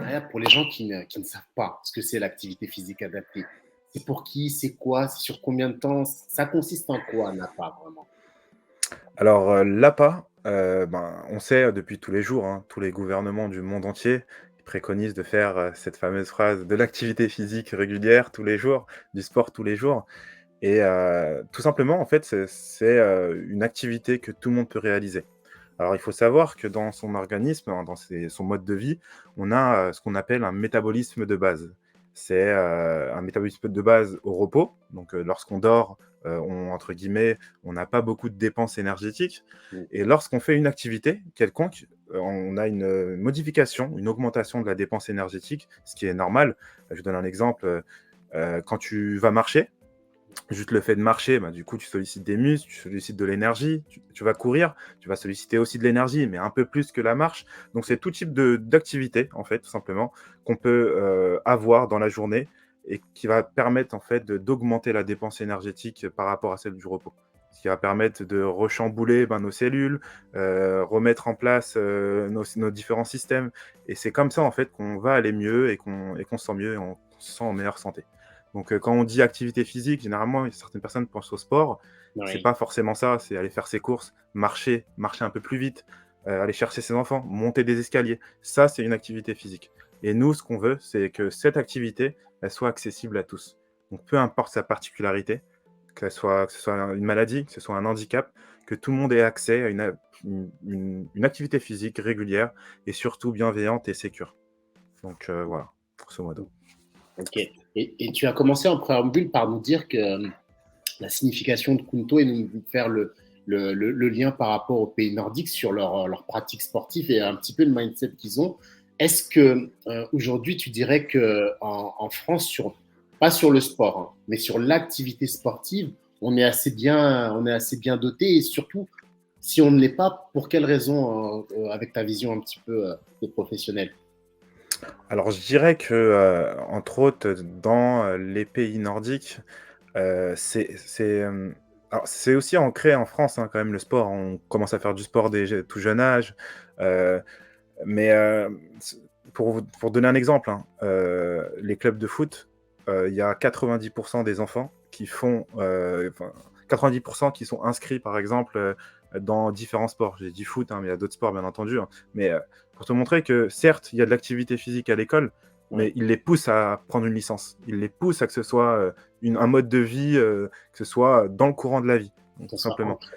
D'ailleurs, pour les gens qui ne savent pas ce que c'est l'activité physique adaptée, c'est pour qui, c'est quoi, c'est sur combien de temps, ça consiste en quoi, NAPA, vraiment? Alors, l'APA, on sait depuis tous les jours, hein, tous les gouvernements du monde entier, ils préconisent de faire, cette fameuse phrase de l'activité physique régulière tous les jours, du sport tous les jours et tout simplement, en fait, c'est une activité que tout le monde peut réaliser. Alors, il faut savoir que dans son organisme, hein, dans son mode de vie, on a, ce qu'on appelle un métabolisme de base. C'est, un métabolisme de base au repos, donc lorsqu'on dort, on entre guillemets, on n'a pas beaucoup de dépenses énergétiques Mmh. et lorsqu'on fait une activité quelconque, on a une, modification, une augmentation de la dépense énergétique, ce qui est normal. Je vous donne un exemple, quand tu vas marcher, juste le fait de marcher, du coup, tu sollicites des muscles, tu sollicites de l'énergie, tu vas courir, tu vas solliciter aussi de l'énergie, mais un peu plus que la marche. Donc c'est tout type d'activité, en fait, tout simplement, qu'on peut, avoir dans la journée et qui va permettre, en fait, d'augmenter la dépense énergétique par rapport à celle du repos. Ce qui va permettre de rechambouler, nos cellules, remettre en place, nos différents systèmes et c'est comme ça, en fait, qu'on va aller mieux et qu'on se sent mieux et on se sent en meilleure santé. Donc, quand on dit activité physique, généralement, certaines personnes pensent au sport. C'est Oui. pas forcément ça, c'est aller faire ses courses, marcher un peu plus vite, aller chercher ses enfants, monter des escaliers. Ça, c'est une activité physique et nous, ce qu'on veut, c'est que cette activité, elle soit accessible à tous. Donc peu importe sa particularité, que ce soit une maladie, que ce soit un handicap, que tout le monde ait accès à une activité physique régulière et surtout bienveillante et sécure. Donc, voilà, grosso modo. Ok. Et tu as commencé en préambule par nous dire que la signification de Kunto et nous faire le lien par rapport aux pays nordiques sur leur pratique sportive et un petit peu le mindset qu'ils ont. Est-ce que aujourd'hui tu dirais que en France, pas sur le sport, hein, mais sur l'activité sportive, on est assez bien doté et surtout, si on ne l'est pas, pour quelles raisons, avec ta vision un petit peu de professionnel? Alors je dirais que, entre autres, dans, les pays nordiques, alors c'est aussi ancré en France, hein, quand même le sport. On commence à faire du sport dès tout jeune âge, heu, mais, c pour donner un exemple, hein, les clubs de foot, il y a 90 des enfants qui font, enfin 90 qui sont inscrits par exemple, dans différents sports. J'ai dit foot, hein, mais il y a d'autres sports bien entendu, hein, mais, pour te montrer que certes, il y a de l'activité physique à l'école, Oui, mais ils les poussent à prendre une licence. Ils les poussent à que ce soit, un mode de vie, que ce soit dans le courant de la vie, donc que tout ce soit simplement. ancré.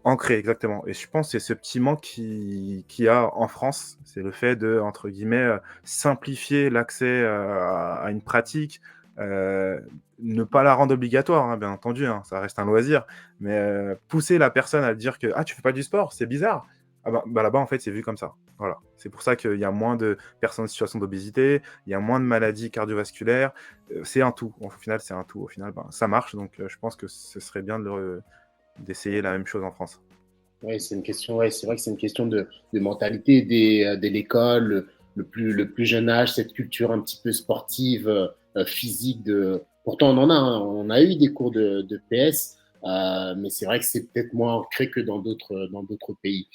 Ancré, exactement et je pense que c'est ce petit manque qu'il y a en France, c'est le fait de, entre guillemets, «simplifier» l'accès, à une pratique, heu, ne pas la rendre obligatoire, hein, bien entendu, hein, ça reste un loisir, mais pousser la personne à dire que: «Ah, tu fais pas du sport? C'est bizarre». Ah là-bas, en fait, c'est vu comme ça. Voilà. C'est pour ça qu'il y a moins de personnes en situation d'obésité, il y a moins de maladies cardiovasculaires, c'est un tout. Au final, c'est un tout. Au final, ça marche donc je pense que ce serait bien d'essayer la même chose en France. Oui, c'est une question, ouais, c'est vrai que c'est une question de mentalité dès l'école, le plus jeune âge, cette culture un petit peu sportive, physique. Pourtant, on en a, hein, on a eu des cours de PS, mais c'est vrai que c'est peut-être moins ancré que dans d'autres pays.